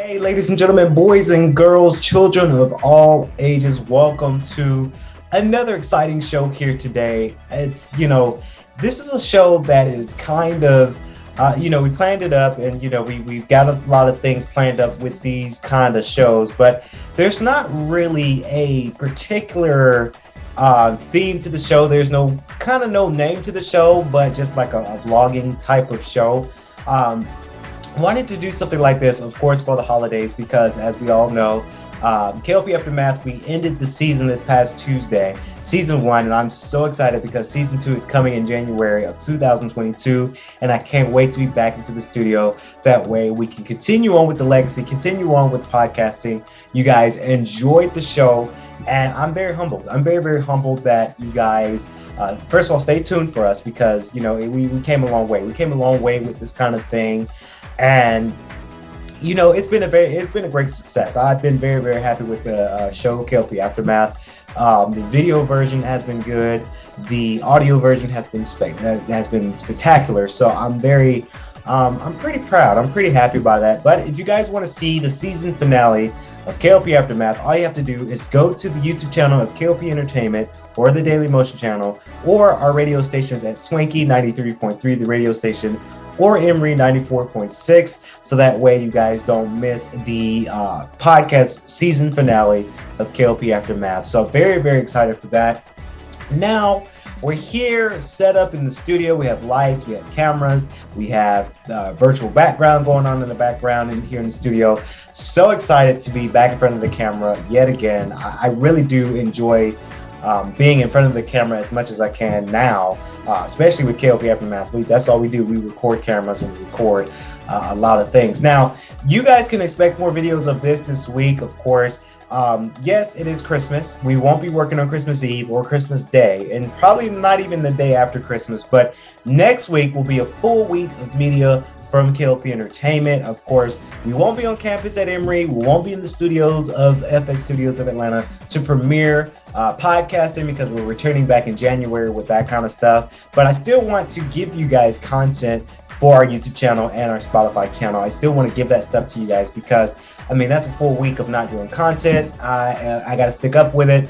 Hey, ladies and gentlemen, boys and girls, children of all ages, welcome to another exciting show here today. This is a show that is kind of, we planned it up and, we've got a lot of things planned up with these kind of shows, but there's not really a particular theme to the show. There's no name to the show, but just like a vlogging type of show. Wanted to do something like this, of course, for the holidays, because as we all know, K.L.P Aftermath, we ended the season this past Tuesday, season 1, and I'm so excited because season 2 is coming in January of 2022, and I can't wait to be back into the studio. That way we can continue on with the legacy, continue on with podcasting. You guys enjoyed the show, and I'm very humbled. I'm very, very humbled that you guys, first of all, stay tuned for us because, we came a long way. We came a long way with this kind of thing. And it's been a great success. I've been very, very happy with the show K.L.P Aftermath. The video version has been good. The audio version has been spectacular. So I'm pretty proud. I'm pretty happy about that. But if you guys want to see the season finale of K.L.P Aftermath, all you have to do is go to the YouTube channel of K.L.P Entertainment or the Daily Motion channel or our radio stations at Swanky 93.3, the radio station, or Emory 94.6, so that way you guys don't miss the podcast season finale of K.L.P Aftermath. So very, very excited for that. Now, we're here set up in the studio. We have lights, we have cameras, we have virtual background going on in the background and here in the studio. So excited to be back in front of the camera yet again. I really do enjoy being in front of the camera as much as I can now, especially with K.L.P Aftermath. That's all we do. We record cameras and we record a lot of things. Now, you guys can expect more videos of this week, of course. Yes, it is Christmas. We won't be working on Christmas Eve or Christmas Day, and probably not even the day after Christmas, but next week will be a full week of media from K.L.P Entertainment. Of course, we won't be on campus at Emory. We won't be in the studios of FX Studios of Atlanta to premiere podcasting because we're returning back in January with that kind of stuff. But I still want to give you guys content for our YouTube channel and our Spotify channel. I still want to give that stuff to you guys because, that's a full week of not doing content. I got to stick up with it.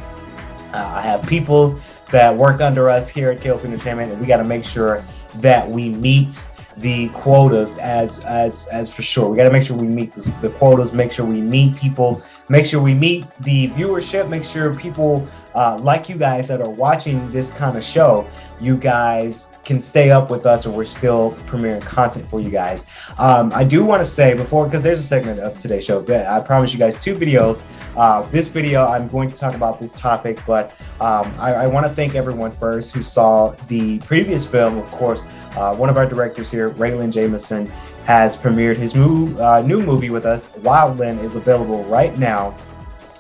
I have people that work under us here at K.L.P Entertainment, and we got to make sure that we meet the quotas as for sure. We got to make sure we meet the quotas, make sure we meet people, make sure we meet the viewership, make sure people like you guys that are watching this kind of show, you guys can stay up with us, or we're still premiering content for you guys. I do want to say before, because there's a segment of today's show that I promise you guys 2 videos. This video, I'm going to talk about this topic, but I want to thank everyone first who saw the previous film. Of course, one of our directors here, Raylan Jameson, has premiered his new movie with us. Wildland is available right now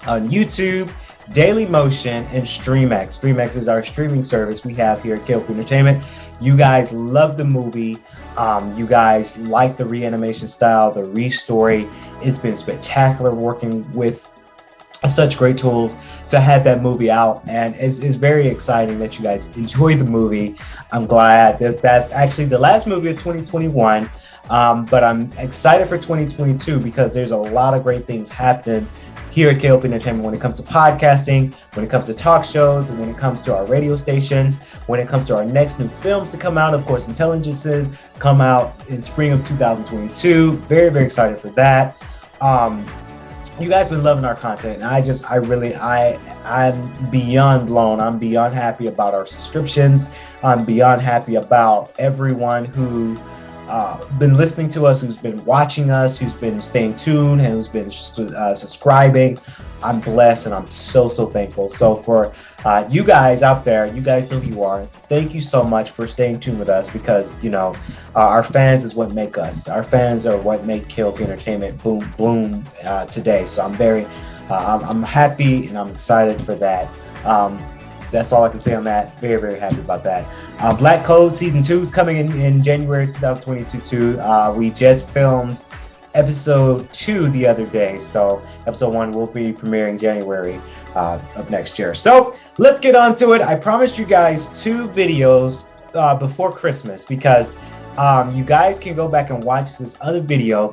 on YouTube, Daily Motion, and StreamX. StreamX is our streaming service we have here at K.L.P Entertainment. You guys love the movie. You guys like the reanimation style, the re-story. It's been spectacular working with such great tools to have that movie out, and it's very exciting that you guys enjoy the movie. I'm glad that's actually the last movie of 2021, but I'm excited for 2022 because there's a lot of great things happening here at K.L.P Entertainment when it comes to podcasting, when it comes to talk shows, and when it comes to our radio stations, when it comes to our next new films to come out. Of course, Intelligences come out in spring of 2022. Very, very excited for that. You guys been loving our content, and I'm beyond blown. I'm beyond happy about our subscriptions. I'm beyond happy about everyone who been listening to us, who's been watching us, who's been staying tuned, and who's been subscribing. I'm blessed, and I'm so thankful. So for you guys out there, you guys know who you are. Thank you so much for staying tuned with us because, our fans is what make us. Our fans are what make K.L.P Entertainment bloom today. So I'm happy and I'm excited for that. That's all I can say on that. Very, very happy about that. Black Code Season 2 is coming in January 2022 too. We just filmed episode 2 the other day. So episode 1 will be premiering January of next year. So let's get on to it. I promised you guys 2 videos before Christmas because you guys can go back and watch this other video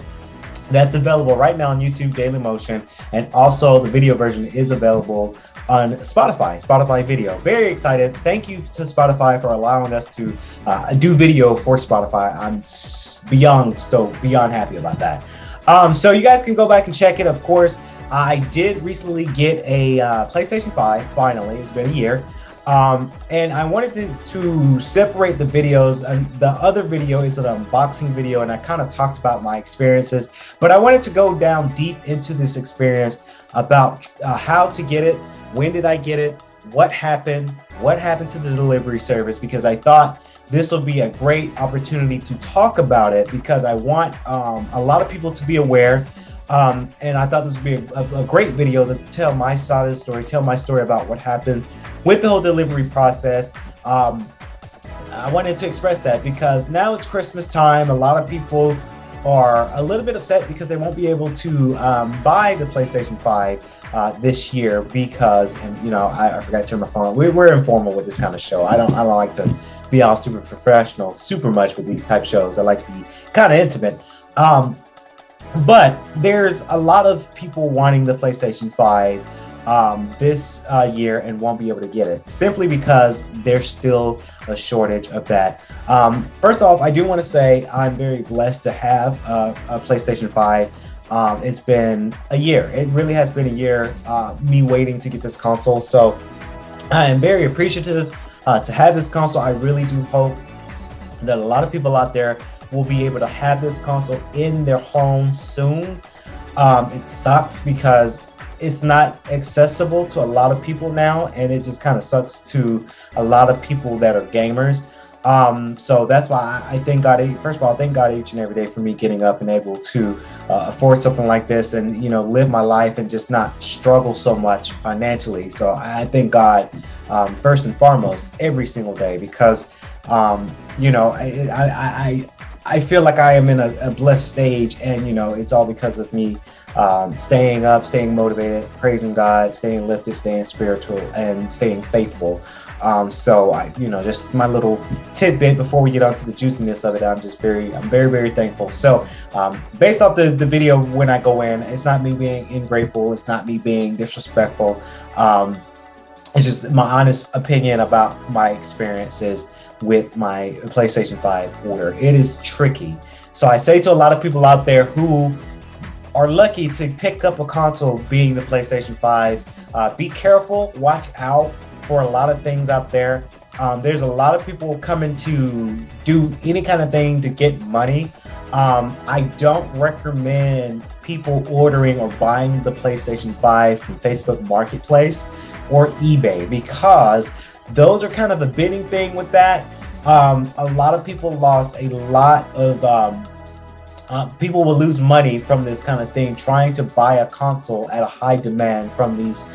That's available right now on YouTube Daily Motion, and also the video version is available on Spotify Video. Very excited. Thank you to Spotify for allowing us to do video for Spotify. I'm beyond stoked, beyond happy about that. So you guys can go back and check it. Of course, I did recently get a PlayStation 5. Finally, it's been a year. And I wanted to separate the videos, and the other video is an unboxing video, and I kind of talked about my experiences, but I wanted to go down deep into this experience about how to get it, when did I get it, what happened to the delivery service, because I thought this will be a great opportunity to talk about it, because I want a lot of people to be aware. And I thought this would be a great video to tell my side of the story, tell my story about what happened with the whole delivery process. I wanted to express that because now it's Christmas time. A lot of people are a little bit upset because they won't be able to buy the PlayStation 5 this year because, and you know, I forgot to turn my phone on. We're informal with this kind of show. I don't like to be all super professional super much with these type of shows. I like to be kind of intimate. But there's a lot of people wanting the PlayStation 5 this year and won't be able to get it simply because there's still a shortage of that. First off, I do want to say I'm very blessed to have a PlayStation 5. It's been a year. It really has been a year, me waiting to get this console. So I am very appreciative to have this console. I really do hope that a lot of people out there will be able to have this console in their home soon. It sucks because it's not accessible to a lot of people now, and it just kind of sucks to a lot of people that are gamers. So that's why I thank God. First of all, thank God each and every day for me getting up and able to afford something like this, and you know, live my life and just not struggle so much financially. So I thank God first and foremost every single day, because you know, I feel like I am in a blessed stage, and you know, it's all because of me staying up, staying motivated, praising God, staying lifted, staying spiritual, and staying faithful. So I, you know, just my little tidbit before we get on to the juiciness of it. I'm very, very thankful. So based off the video, when I go in, it's not me being ungrateful. It's not me being disrespectful. It's just my honest opinion about my experiences with my PlayStation 5 order. It is tricky. So I say to a lot of people out there who are lucky to pick up a console being the PlayStation 5, be careful, watch out for a lot of things out there. There's a lot of people coming to do any kind of thing to get money. I don't recommend people ordering or buying the PlayStation 5 from Facebook Marketplace or eBay, because those are kind of a bidding thing with that. A lot of people lost a lot of people will lose money from this kind of thing, trying to buy a console at a high demand from these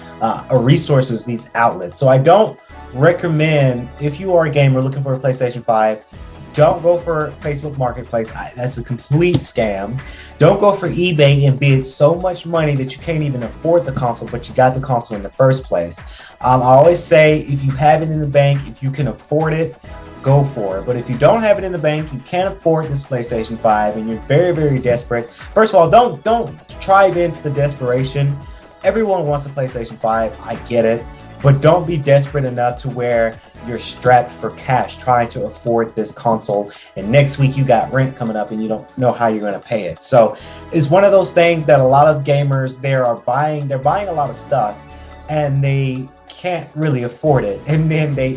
resources, these outlets. So I don't recommend, if you are a gamer looking for a PlayStation 5, don't go for Facebook Marketplace. That's a complete scam. Don't go for eBay and bid so much money that you can't even afford the console, but you got the console in the first place. I always say, if you have it in the bank, if you can afford it, go for it. But if you don't have it in the bank, you can't afford this PlayStation 5, and you're very, very desperate. First of all, don't drive into the desperation. Everyone wants a PlayStation 5. I get it. But don't be desperate enough to where you're strapped for cash trying to afford this console, and next week you got rent coming up and you don't know how you're going to pay it. So it's one of those things that a lot of gamers they're buying a lot of stuff and they can't really afford it, and then they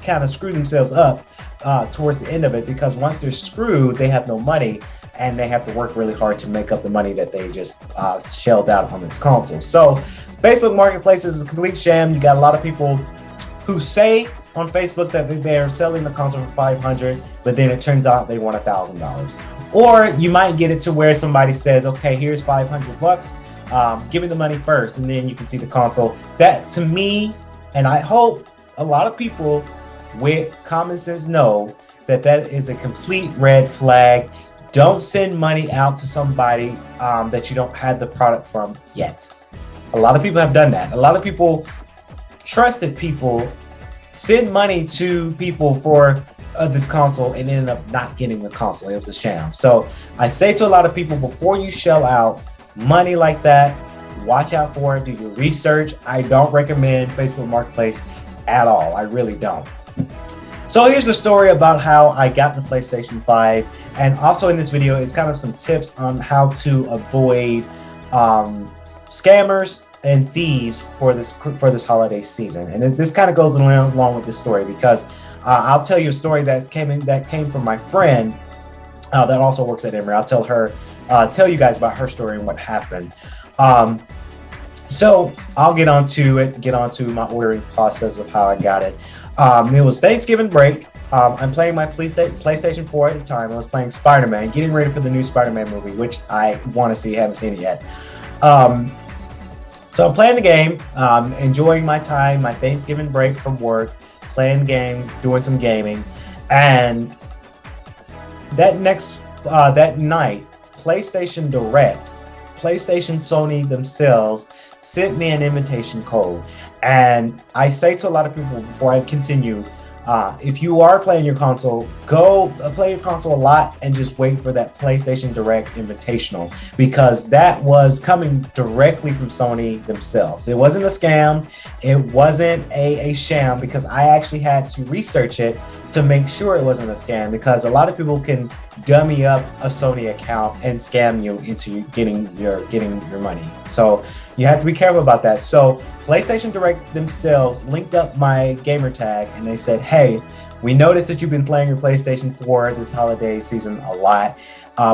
kind of screw themselves up towards the end of it, because once they're screwed, they have no money and they have to work really hard to make up the money that they just shelled out on this console. So Facebook Marketplace is a complete sham. You got a lot of people who say on Facebook that they're selling the console for $500, but then it turns out they want $1,000. Or you might get it to where somebody says, okay, here's $500, give me the money first, and then you can see the console. That, to me, and I hope a lot of people with common sense know that that is a complete red flag. Don't send money out to somebody that you don't have the product from yet. A lot of people have done that. A lot of people, trusted people, send money to people for this console and ended up not getting the console. It was a sham. So I say to a lot of people, before you shell out money like that, watch out for it. Do your research. I don't recommend Facebook Marketplace at all. I really don't. So here's the story about how I got the PlayStation 5. And also in this video, it's kind of some tips on how to avoid scammers and thieves for this holiday season. And this kind of goes along with this story, because I'll tell you a story that came from my friend that also works at Emory. I'll tell you guys about her story and what happened. So I'll get onto my ordering process of how I got it. It was Thanksgiving break. I'm playing my PlayStation 4 at the time. I was playing Spider-Man, getting ready for the new Spider-Man movie, which I want to see, haven't seen it yet. So I'm playing the game, enjoying my time, my Thanksgiving break from work, playing the game, doing some gaming. And that night, PlayStation Direct, PlayStation Sony themselves sent me an invitation code. And I say to a lot of people before I continue, if you are playing your console, go play your console a lot and just wait for that PlayStation Direct Invitational, because that was coming directly from Sony themselves. It wasn't a scam. It wasn't a sham, because I actually had to research it to make sure it wasn't a scam, because a lot of people can dummy up a Sony account and scam you into getting your money. So you have to be careful about that. So PlayStation Direct themselves linked up my gamer tag and they said, hey, we noticed that you've been playing your PlayStation 4 this holiday season a lot.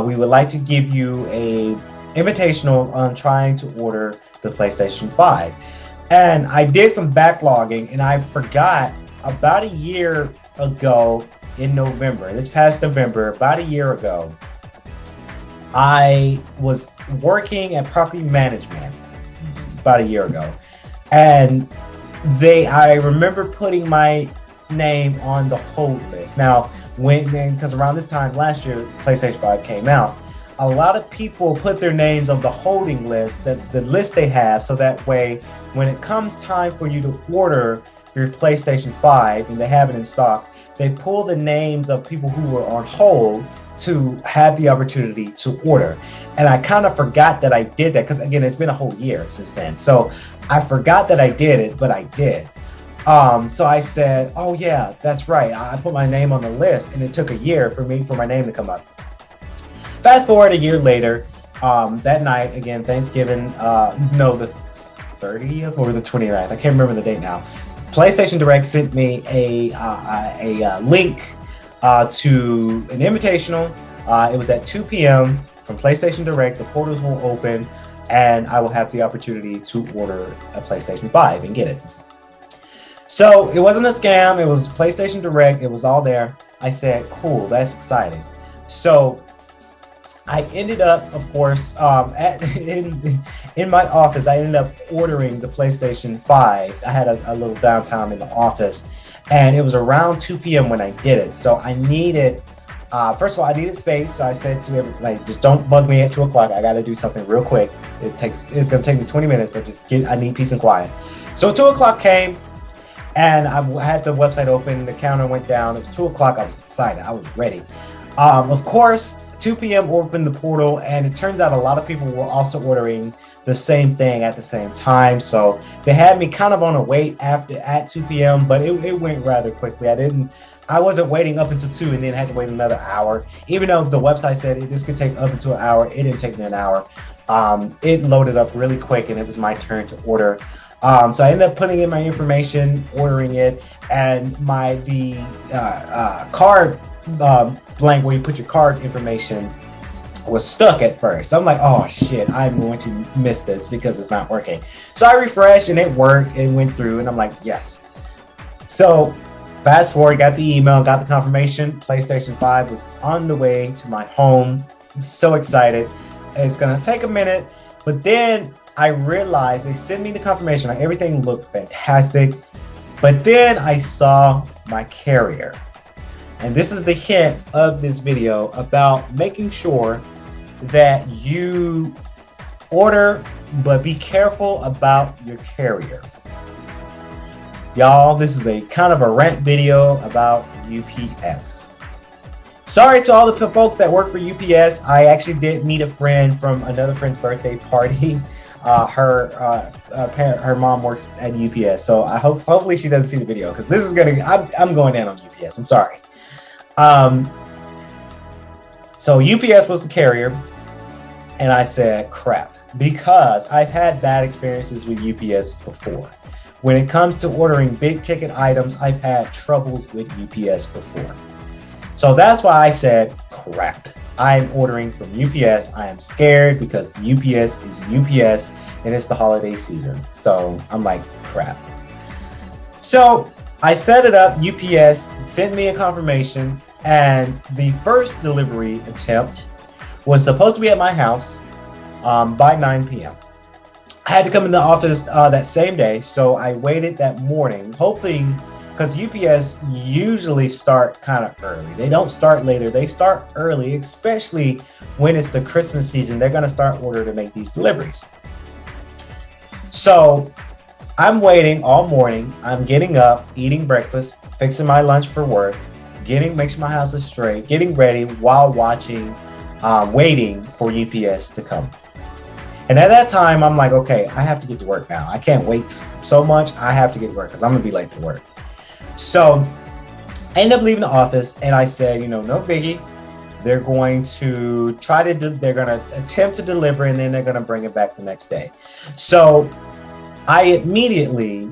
We would like to give you a invitational on trying to order the PlayStation 5. And I did some backlogging, and I forgot about a year ago in November, this past November, about a year ago, I was working at property management about a year ago. And I remember putting my name on the hold list. Now, because around this time last year, PlayStation 5 came out, a lot of people put their names on the holding list, the list they have, so that way, when it comes time for you to order your PlayStation 5 and they have it in stock, they pull the names of people who were on hold to have the opportunity to order. And I kind of forgot that I did that, because again, it's been a whole year since then. So I forgot that I did it, but I did. So I said, oh yeah, that's right. I put my name on the list, and it took a year for my name to come up. Fast forward a year later, that night, again, Thanksgiving, the 30th or the 29th, I can't remember the date now. PlayStation Direct sent me a link to an invitational. It was at 2 p.m. from PlayStation Direct. The portals will open, and I will have the opportunity to order a PlayStation 5 and get it. So it wasn't a scam. It was PlayStation Direct. It was all there. I said, cool, that's exciting. So I ended up, of course, in my office, I ended up ordering the PlayStation 5. I had a little downtime in the office, and it was around 2 p.m. when I did it. So I needed, first of all, I needed space. So I said to everybody, just don't bug me at 2 o'clock. I got to do something real quick. It's going to take me 20 minutes, but I need peace and quiet. So 2 o'clock came, and I had the website open. The counter went down. It was 2 o'clock. I was excited. I was ready. Of course, 2 p.m. opened the portal, and it turns out a lot of people were also ordering the same thing at the same time. So they had me kind of on a wait at 2 p.m., but it went rather quickly. I wasn't waiting up until 2 and then had to wait another hour. Even though the website said this could take up until an hour, it didn't take me an hour. It loaded up really quick, and it was my turn to order. So I ended up putting in my information, ordering it, and the card blank where you put your card information was stuck at first. So I'm like, oh shit, I'm going to miss this because it's not working. So I refreshed and it worked. It went through, and I'm like, yes. So fast forward, got the email, got the confirmation. PlayStation 5 was on the way to my home. I'm so excited. It's gonna take a minute, but then I realized they sent me the confirmation. Like, everything looked fantastic, but then I saw my carrier. And this is the hint of this video about making sure that you order, but be careful about your carrier. Y'all, this is a kind of a rant video about UPS. Sorry to all the folks that work for UPS. I actually did meet a friend from another friend's birthday party. Her mom works at UPS, so hopefully she doesn't see the video, because this is I'm going in on UPS. I'm sorry. So UPS was the carrier, and I said crap, because I've had bad experiences with UPS before. When it comes to ordering big ticket items, I've had troubles with UPS before. So that's why I said crap. I'm ordering from UPS. I am scared because UPS is UPS and it's the holiday season. So I'm like, crap. So I set it up. UPS sent me a confirmation, and the first delivery attempt was supposed to be at my house by 9 p.m. I had to come in the office that same day, so I waited that morning, hoping, because UPS usually start kind of early. They don't start later. They start early, especially when it's the Christmas season. They're going to start order to make these deliveries. So I'm waiting all morning. I'm getting up, eating breakfast, fixing my lunch for work, making sure my house is straight, getting ready while waiting for UPS to come. And at that time, I'm like, okay, I have to get to work now. I can't wait so much. I have to get to work because I'm going to be late to work. So I ended up leaving the office, and I said, no biggie. They're going to they're going to attempt to deliver, and then they're going to bring it back the next day. So I immediately,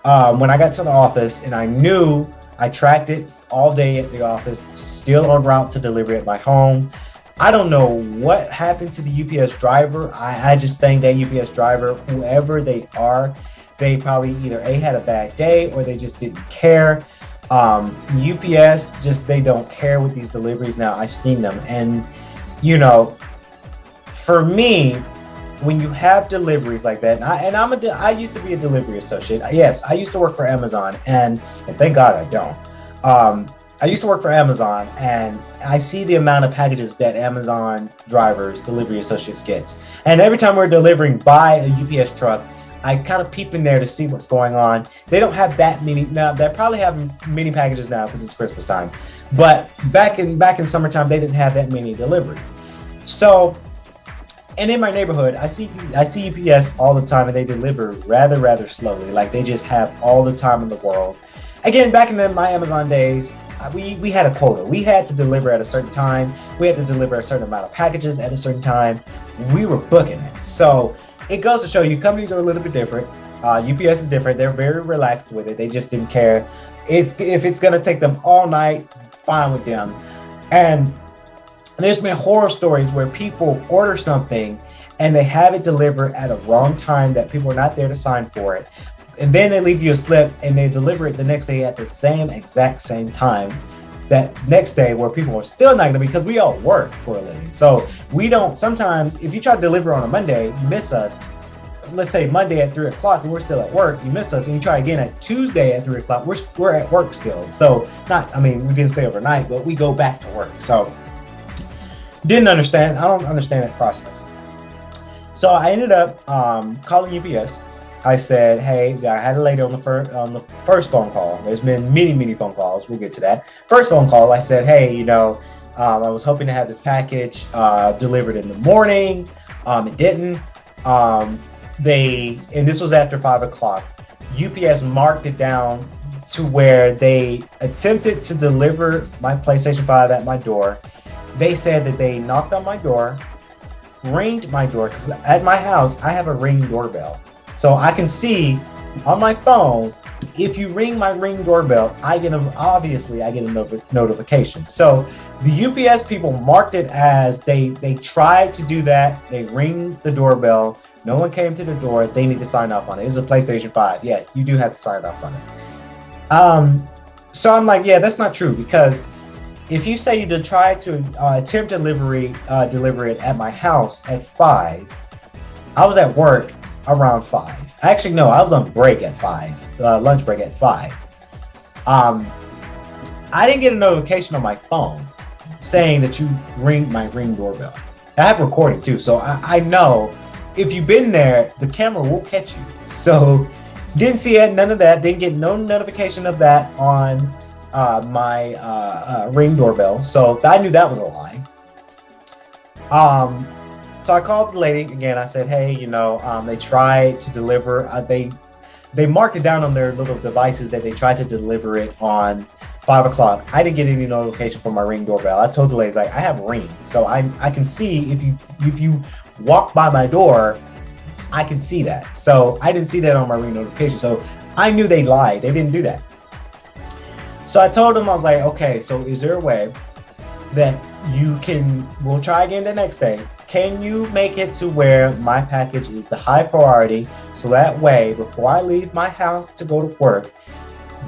when I got to the office, and I knew I tracked it all day at the office, still en route to deliver at my home. I don't know what happened to the UPS driver. I just think that UPS driver, whoever they are, they probably either had a bad day or they just didn't care. UPS, they don't care with these deliveries now. I've seen them. And, for me, when you have deliveries like that, I used to be a delivery associate. Yes, I used to work for Amazon, and thank God I don't. I used to work for Amazon, and I see the amount of packages that Amazon drivers, delivery associates gets. And every time we're delivering by a UPS truck, I kind of peep in there to see what's going on. They don't have that many now. They probably have many packages now because it's Christmas time. But back in summertime, they didn't have that many deliveries. So, and in my neighborhood, I see UPS all the time, and they deliver rather slowly. Like, they just have all the time in the world. Again, back in my Amazon days, we had a quota. We had to deliver at a certain time. We had to deliver a certain amount of packages at a certain time. We were booking it. So it goes to show you, companies are a little bit different. UPS is different. They're very relaxed with it. They just didn't care. If it's going to take them all night, fine with them. And there's been horror stories where people order something and they have it delivered at a wrong time that people are not there to sign for it. And then they leave you a slip and they deliver it the next day at the exact same time that next day, where people are still not going to be, because we all work for a living. So we don't, sometimes if you try to deliver on a Monday, you miss us. Let's say Monday at 3:00 and we're still at work, you miss us, and you try again at Tuesday at 3:00, we're at work still. So we didn't stay overnight, but we go back to work. So I don't understand that process. So I ended up calling UPS. I said, hey, I had a lady on the first phone call. There's been many phone calls. We'll get to that. First phone call, I said, hey, I was hoping to have this package delivered in the morning. It didn't. And this was after 5:00. UPS marked it down to where they attempted to deliver my PlayStation 5 at my door. They said that they knocked on my door, ringed my door, because at my house, I have a Ring doorbell. So I can see on my phone, if you ring my Ring doorbell, I get a notification. So the UPS people marked it as they tried to do that. They ring the doorbell. No one came to the door. They need to sign up on it. It's a PlayStation 5. Yeah, you do have to sign up on it. So I'm like, yeah, that's not true, because if you say you try to attempt deliver it at my house at 5, I was at work around 5. Actually, no, I was on break at 5, lunch break at 5. I didn't get a notification on my phone saying that you ring my Ring doorbell. I have recording too, so I know if you've been there, the camera will catch you. So didn't see it, none of that. Didn't get no notification of that on my Ring doorbell. So I knew that was a lie. So I called the lady again. I said, hey, they tried to deliver. They marked it down on their little devices that they tried to deliver it on 5 o'clock. I didn't get any notification from my Ring doorbell. I told the lady, like, I have Ring, so I can see if you walk by my door, I can see that. So I didn't see that on my Ring notification. So I knew they lied. They didn't do that. So I told them, I was like, okay, so is there a way that we'll try again the next day. Can you make it to where my package is the high priority? So that way, before I leave my house to go to work,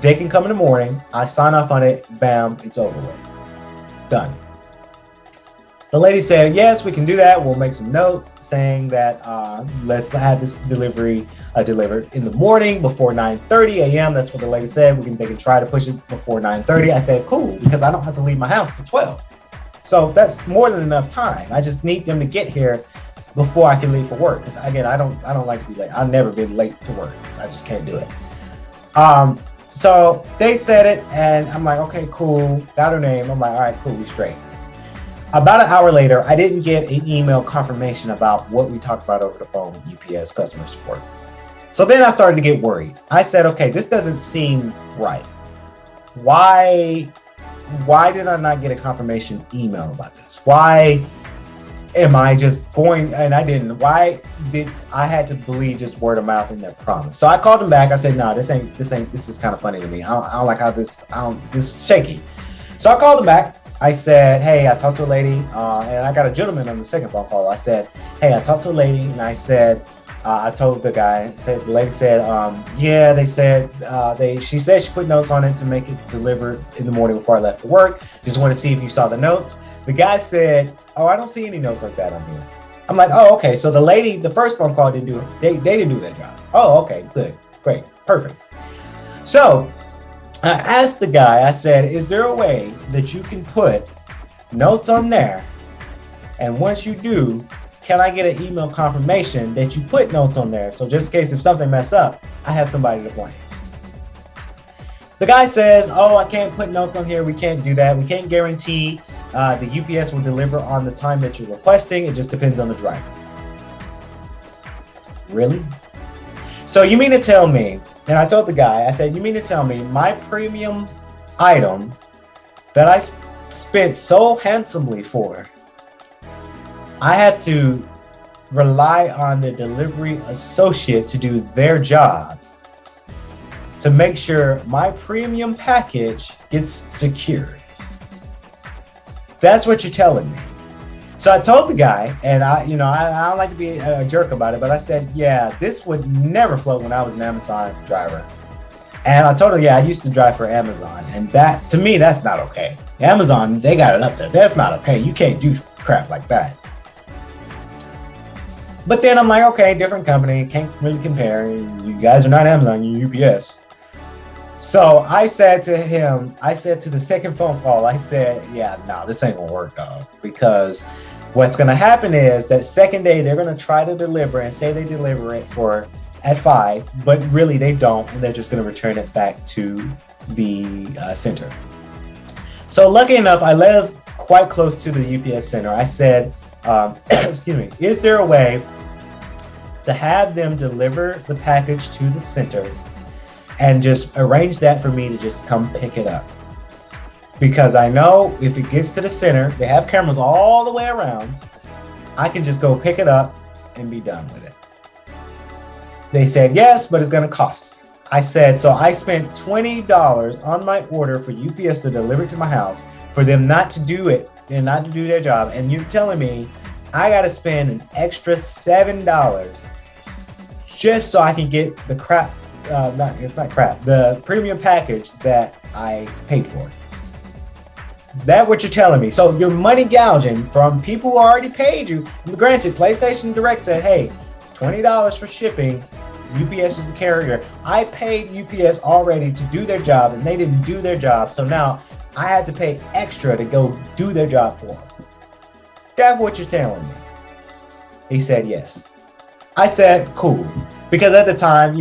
they can come in the morning, I sign off on it, bam, it's over with. Done. The lady said, yes, we can do that. We'll make some notes saying that let's have this delivery delivered in the morning before 9:30 a.m. That's what the lady said. They can try to push it before 9:30. I said, cool, because I don't have to leave my house till 12. So that's more than enough time. I just need them to get here before I can leave for work. Because again, I don't like to be late. I've never been late to work. I just can't do it. So they said it, and I'm like, okay, cool. Got her name. I'm like, all right, cool, we straight. About an hour later, I didn't get an email confirmation about what we talked about over the phone with UPS customer support. So then I started to get worried. I said, okay, this doesn't seem right. Why did I not get a confirmation email about this? Why am I just going, and I didn't, why did I had to believe just word of mouth in their promise? So I called them back. I said, no, this is kind of funny to me. I don't like how this is shaky. So I called them back. I said, hey, I talked to a lady, and I got a gentleman on the second phone call. I said, hey, I talked to a lady, and I said, I told the guy, the lady said, yeah, they said, she said she put notes on it to make it delivered in the morning before I left for work. Just want to see if you saw the notes. The guy said, oh, I don't see any notes like that on here. I'm like, oh, okay. So the lady, the first phone call didn't do it. They didn't do their job. Oh, okay, good, great, perfect. So I asked the guy, I said, is there a way that you can put notes on there? And once you do, can I get an email confirmation that you put notes on there? So just in case if something mess up, I have somebody to blame. The guy says, oh, I can't put notes on here. We can't do that. We can't guarantee the UPS will deliver on the time that you're requesting. It just depends on the driver. Really? So you mean to tell me, and I told the guy, I said, you mean to tell me my premium item that I spent so handsomely for, I have to rely on the delivery associate to do their job to make sure my premium package gets secured? That's what you're telling me. So I told the guy, and I don't like to be a jerk about it, but I said, yeah, this would never float when I was an Amazon driver. And I told her, yeah, I used to drive for Amazon, and that, to me, that's not okay. Amazon, they got it up there. That's not okay. You can't do crap like that. But then I'm like, okay, different company, can't really compare. You guys are not Amazon, you're UPS. So I said to him, I said to the second phone call, I said, yeah, no, this ain't gonna work, dog. Because what's gonna happen is that second day, they're gonna try to deliver and say they deliver it at 5, but really they don't, and they're just gonna return it back to the center. So lucky enough, I live quite close to the UPS center. I said, excuse me, is there a way to have them deliver the package to the center and just arrange that for me to just come pick it up? Because I know if it gets to the center, they have cameras all the way around, I can just go pick it up and be done with it. They said, yes, but it's gonna cost. I said, so I spent $20 on my order for UPS to deliver it to my house, for them not to do it and not to do their job. And you're telling me I gotta spend an extra $7 just so I can get the crap, the premium package that I paid for. Is that what you're telling me? So you're money gouging from people who already paid you. Granted, PlayStation Direct said, hey, $20 for shipping. UPS is the carrier. I paid UPS already to do their job, and they didn't do their job. So now I had to pay extra to go do their job for them. That's what you're telling me. He said, yes. I said, cool. Because at the time,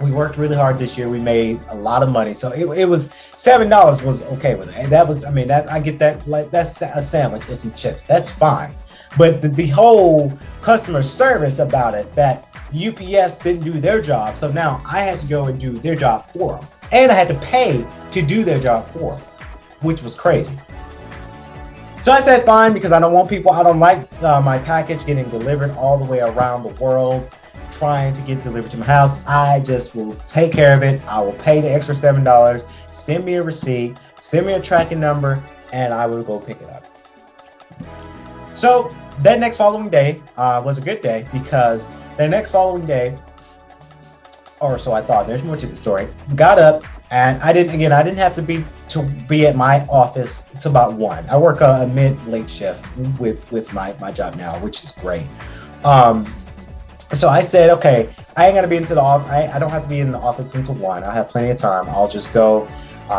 We worked really hard this year. We made a lot of money. So it was $7 was okay with it. And that was, I mean, that I get that, like that's a sandwich and some chips. That's fine. But the whole customer service about it, that UPS didn't do their job. So now I had to go and do their job for them. And I had to pay to do their job for them, which was crazy. So I said, fine, because I don't want people, I don't like my package getting delivered all the way around the world, trying to get delivered to my house. I just will take care of it. I will pay the extra $7, send me a receipt, send me a tracking number, and I will go pick it up. So that next following day was a good day, because the next following day, or so I thought, there's more to the story, got up, and I didn't have to be at my office until about 1. I work a mid-late shift with my job now, which is great. So I said, okay, I ain't gonna be into the office. I don't have to be in the office until 1. I have plenty of time. I'll just go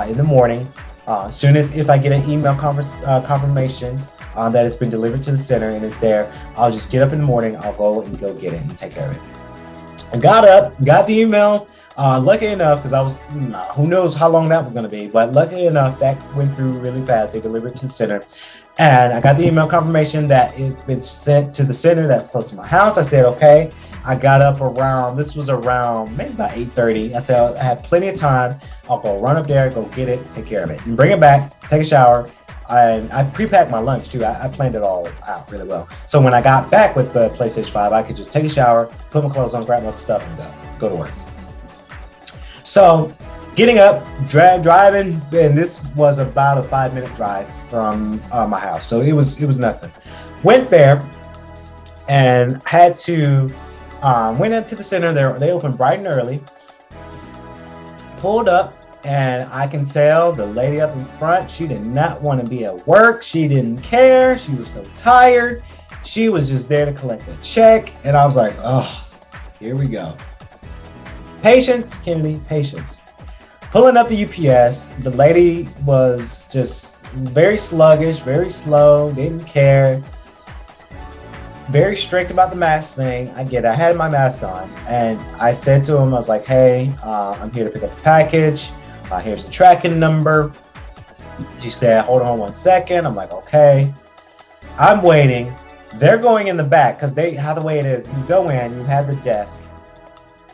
in the morning. As soon as if I get an email confirmation that it's been delivered to the center and it's there, I'll just get up in the morning. I'll go get it and take care of it. I got up, got the email. Lucky enough, because I was, who knows how long that was going to be, but lucky enough, that went through really fast. They delivered to the center. And I got the email confirmation that it's been sent to the center that's close to my house. I said, okay. I got up this was around maybe about 8:30. I said, I have plenty of time. I'll go run up there, go get it, take care of it, and bring it back, take a shower. And I pre-packed my lunch too. I planned it all out really well. So when I got back with the PlayStation 5, I could just take a shower, put my clothes on, grab my stuff, and go to work. So getting up, driving, and this was about a 5-minute drive from my house. So it was nothing. Went there and had to, went up to the center there. They opened bright and early. Pulled up, and I can tell the lady up in front, she did not want to be at work. She didn't care. She was so tired. She was just there to collect a check. And I was like, oh, here we go. Patience, Kennedy, patience. Pulling up the UPS, the lady was just very sluggish, very slow, didn't care. Very strict about the mask thing. I get it. I had my mask on, and I said to him, I was like, hey, I'm here to pick up the package. Here's the tracking number. She said, hold on 1 second. I'm like, okay. I'm waiting. They're going in the back, because how the way it is, you go in, you have the desk,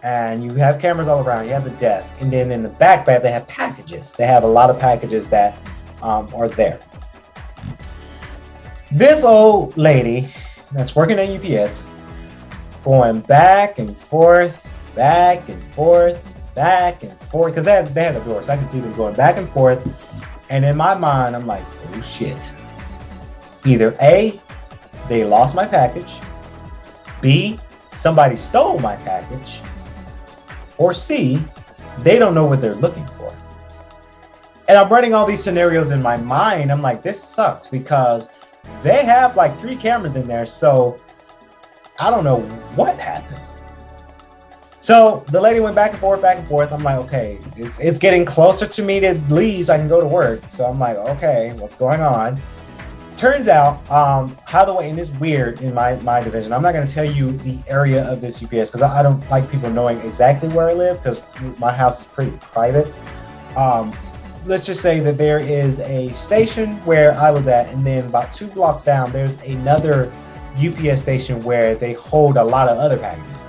and you have cameras all around. You have the desk, and then in the back they have packages. They have a lot of packages that are there. This old lady that's working at UPS going back and forth, because they had a door, so I can see them going back and forth. And in my mind, I'm like, oh shit. Either A, they lost my package, B, somebody stole my package, or C, they don't know what they're looking for. And I'm running all these scenarios in my mind. I'm like, this sucks, because they have like 3 cameras in there, so I don't know what happened. So the lady went back and forth. I'm like, okay, it's getting closer to me to leave so I can go to work. So I'm like, okay, what's going on? Turns out, how the way, and it's weird in my division. I'm not going to tell you the area of this UPS because I don't like people knowing exactly where I live, because my house is pretty private. Let's just say that there is a station where I was at, and then about 2 blocks down, there's another UPS station where they hold a lot of other packages.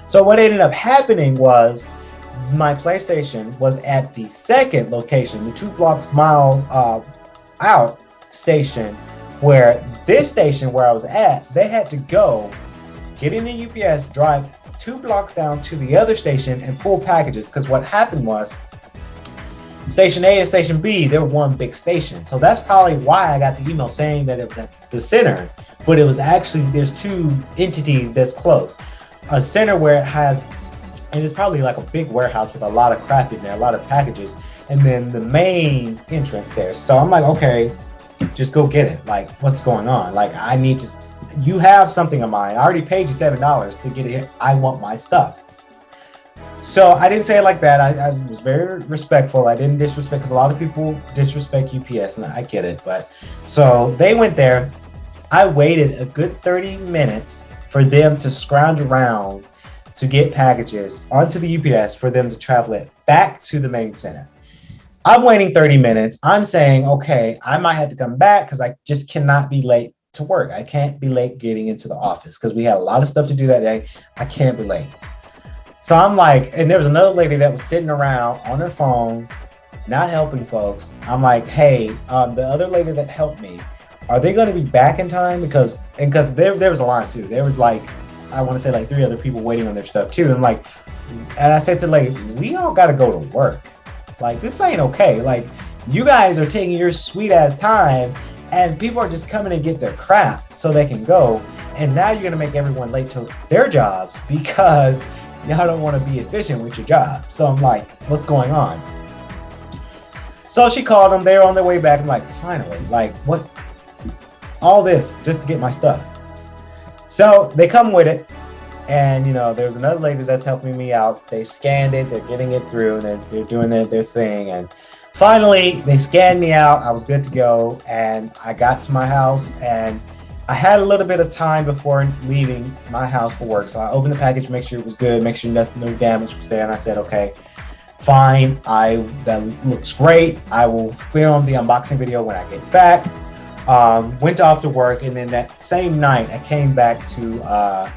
So what ended up happening was my PlayStation was at the second location, the 2 blocks mile out station, where this station where I was at, they had to go get in the UPS, drive 2 blocks down to the other station and pull packages. Because what happened was, Station A and Station B, they're one big station. So that's probably why I got the email saying that it was at the center, but it was actually, there's 2 entities that's close. A center where it has, and it's probably like a big warehouse with a lot of crap in there, a lot of packages, and then the main entrance there. So I'm like, okay, just go get it. Like, what's going on? Like, I need to, you have something of mine. I already paid you $7 to get it here. I want my stuff. So I didn't say it like that. I was very respectful. I didn't disrespect, because a lot of people disrespect UPS, and I get it. But so they went there. I waited a good 30 minutes for them to scrounge around to get packages onto the UPS for them to travel it back to the main center. I'm waiting 30 minutes. I'm saying, okay, I might have to come back because I just cannot be late to work. I can't be late getting into the office because we had a lot of stuff to do that day. I can't be late. So I'm like, and there was another lady that was sitting around on her phone, not helping folks. I'm like, hey, the other lady that helped me, are they going to be back in time? Because there was a line too. There was like, I want to say like 3 other people waiting on their stuff too. And like, and I said to the lady, we all got to go to work. Like, this ain't okay. Like, you guys are taking your sweet ass time and people are just coming to get their crap so they can go. And now you're going to make everyone late to their jobs because y'all don't want to be efficient with your job. So I'm like, what's going on? So she called them. They were on their way back. I'm like, finally, like, what? All this just to get my stuff. So they come with it. And, you know, there's another lady that's helping me out. They scanned it. They're getting it through. And they're doing their thing. And finally, they scanned me out. I was good to go. And I got to my house. And I had a little bit of time before leaving my house for work. So I opened the package, make sure it was good, make sure no damage was there. And I said, okay, fine. That looks great. I will film the unboxing video when I get back. Went off to work. And then that same night, I came back to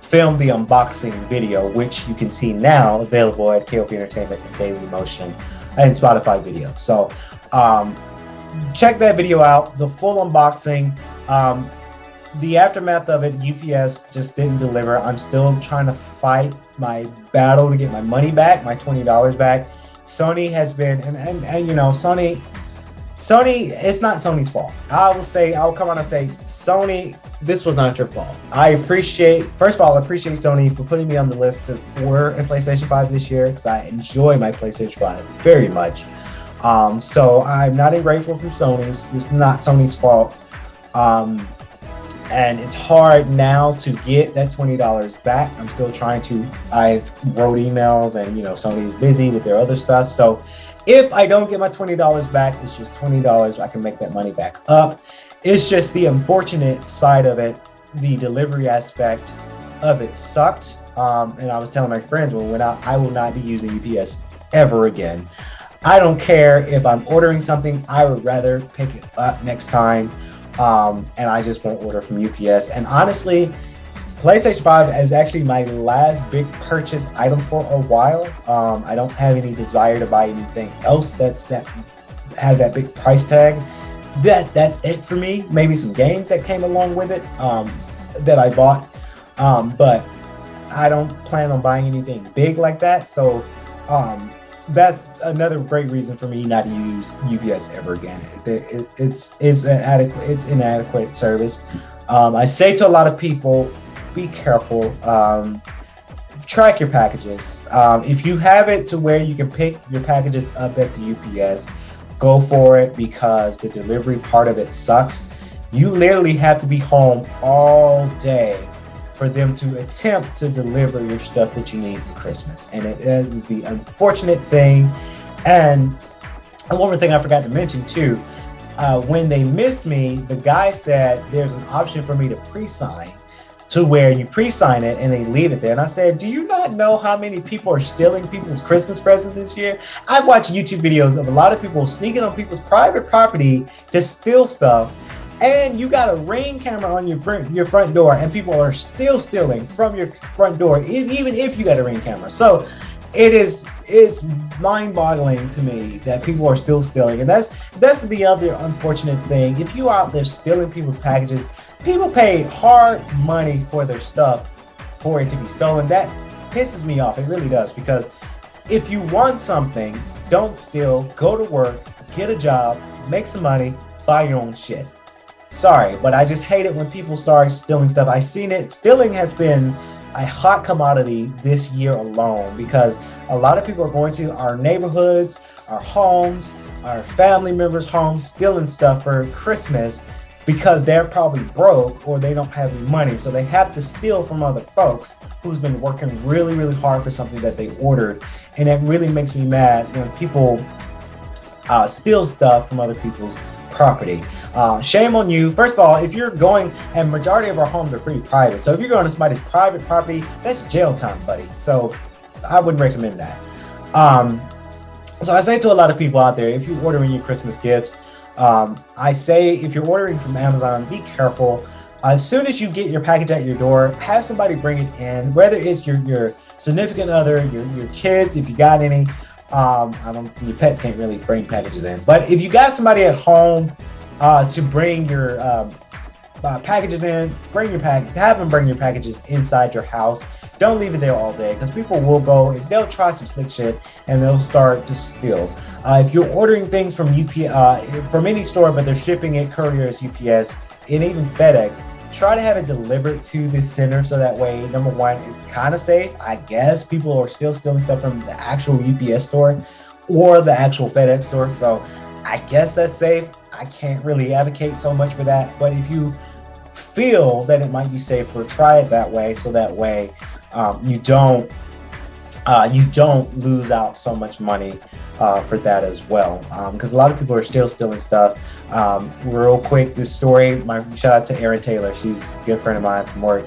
film the unboxing video, which you can see now available at K.L.P Entertainment and Daily Motion and Spotify video. So check that video out, the full unboxing. The aftermath of it, UPS just didn't deliver. I'm still trying to fight my battle to get my money back, my $20 back. Sony has been, and you know, Sony, it's not Sony's fault. I'll come on and say, Sony, this was not your fault. First of all, I appreciate Sony for putting me on the list for a PlayStation 5 this year because I enjoy my PlayStation 5 very much. So I'm not ungrateful from Sony. It's not Sony's fault. And it's hard now to get that $20 back. I'm still trying to. I've wrote emails and, you know, Sony is busy with their other stuff. So if I don't get my $20 back, it's just $20. I can make that money back up. It's just the unfortunate side of it. The delivery aspect of it sucked. And I was telling my friends when we went out, I will not be using UPS ever again. I don't care if I'm ordering something. I would rather pick it up next time. And I just won't order from UPS. And honestly, PlayStation 5 is actually my last big purchase item for a while. I don't have any desire to buy anything else that has that big price tag. That's it for me. Maybe some games that came along with it that I bought. But I don't plan on buying anything big like that. So that's another great reason for me not to use UPS ever again. It's inadequate service. I say to a lot of people, be careful. Track your packages. If you have it to where you can pick your packages up at the UPS, go for it because the delivery part of it sucks. You literally have to be home all day for them to attempt to deliver your stuff that you need for Christmas. And it is the unfortunate thing. And one more thing I forgot to mention too, when they missed me, the guy said there's an option for me to pre-sign to where you pre-sign it and they leave it there. And I said, do you not know how many people are stealing people's Christmas presents this year? I've watched YouTube videos of a lot of people sneaking on people's private property to steal stuff. And you got a Ring camera on your front door and people are still stealing from your front door, even if you got a Ring camera. So it's mind-boggling to me that people are still stealing. And that's the other unfortunate thing. If you are out there stealing people's packages, people pay hard money for their stuff for it to be stolen. That pisses me off. It really does. Because if you want something, don't steal, go to work, get a job, make some money, buy your own shit. Sorry, but I just hate it when people start stealing stuff. I've seen it. Stealing has been a hot commodity this year alone because a lot of people are going to our neighborhoods, our homes, our family members' homes, stealing stuff for Christmas because they're probably broke or they don't have any money. So they have to steal from other folks who's been working really, really hard for something that they ordered. And it really makes me mad when people steal stuff from other people's property. Shame on you. First of all, if you're going, and majority of our homes are pretty private, so if you're going to somebody's private property, that's jail time, buddy. So I wouldn't recommend that. So I say to a lot of people out there, if you're ordering your Christmas gifts, I say if you're ordering from Amazon, be careful. As soon as you get your package at your door, have somebody bring it in, whether it's your significant other, your kids, if you got any. Your pets can't really bring packages in, but if you got somebody at home to bring your packages in, have them bring your packages inside your house. Don't leave it there all day, because people will go, they'll try some slick shit and they'll start to steal. If you're ordering things from from any store, but they're shipping it, couriers, UPS, and even FedEx, try to have it delivered to the center, so that way, number one, it's kind of safe. I guess people are still stealing stuff from the actual UPS store or the actual FedEx store, so I guess that's safe. I can't really advocate so much for that, but if you feel that it might be safer, try it that way, so that way you don't lose out so much money for that as well, because a lot of people are still stealing stuff. Real quick, this story, my shout out to Erin Taylor, she's a good friend of mine from work.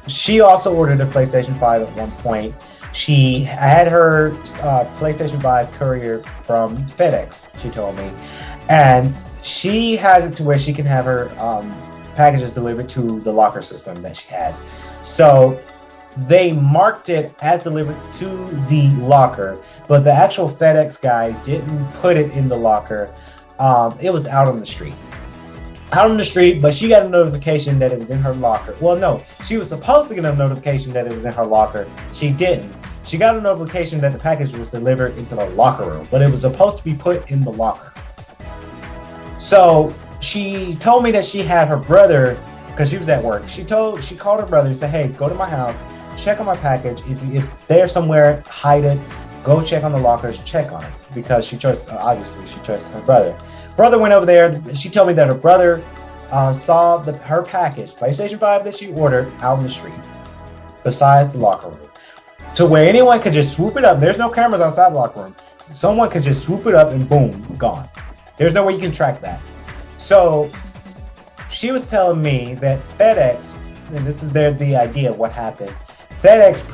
She also ordered a PlayStation 5 at one point. She had her PlayStation 5 courier from FedEx, she told me, and she has it to where she can have her packages delivered to the locker system that she has. So they marked it as delivered to the locker, but the actual FedEx guy didn't put it in the locker. It was out on the street. But she got a notification that it was in her locker. Well, no, she was supposed to get a notification that it was in her locker. She didn't. She got a notification that the package was delivered into the locker room, but it was supposed to be put in the locker. So she told me that she had her brother, because she was at work. She called her brother and said, hey, go to my house, check on my package. If it's there somewhere, hide it. Go check on the lockers, check on it, because she trusts her brother. Brother went over there. She told me that her brother saw her package, PlayStation 5 that she ordered, out in the street, besides the locker room, to where anyone could just swoop it up. There's no cameras outside the locker room. Someone could just swoop it up and boom, gone. There's no way you can track that. So she was telling me that FedEx, and this is the idea of what happened. FedEx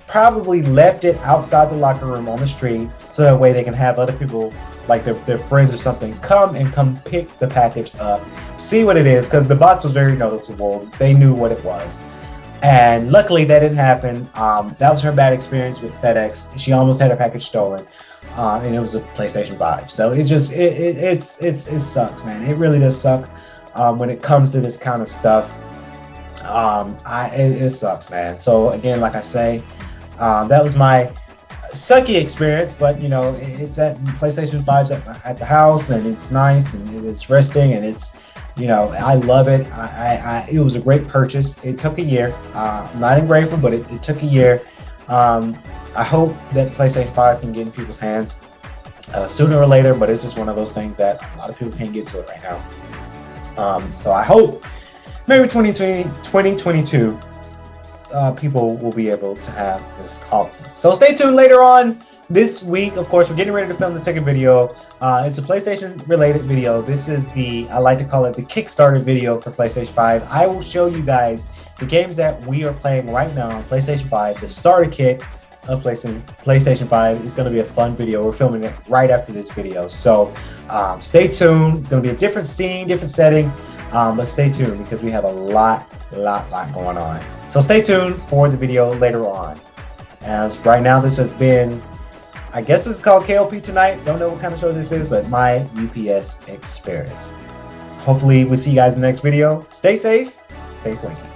probably left it outside the locker room on the street, so that way they can have other people, like their friends or something, come pick the package up, see what it is, because the box was very noticeable. They knew what it was. And luckily that didn't happen. That was her bad experience with FedEx. She almost had her package stolen. And it was a PlayStation 5. So it sucks, man. It really does suck when it comes to this kind of stuff. It sucks, man. So again, like I say, that was my sucky experience, but you know, it's at PlayStation 5's at the house, and it's nice, and it's resting, and it's, you know, I love it. It was a great purchase. It took a year. I'm not ungrateful, but it took a year. I hope that PlayStation 5 can get in people's hands sooner or later, but it's just one of those things that a lot of people can't get to it right now. So I hope maybe 2022 people will be able to have this console. So stay tuned later on this week. Of course, we're getting ready to film the second video. It's a PlayStation related video. This is I like to call it the Kickstarter video for PlayStation 5. I will show you guys the games that we are playing right now on PlayStation 5, the starter kit of PlayStation 5. It's going to be a fun video. We're filming it right after this video. So stay tuned. It's going to be a different scene, different setting. But stay tuned, because we have a lot going on. So stay tuned for the video later on. As right now, this has been, I guess this is called K.L.P tonight. Don't know what kind of show this is, but my UPS experience. Hopefully we'll see you guys in the next video. Stay safe, stay swanky.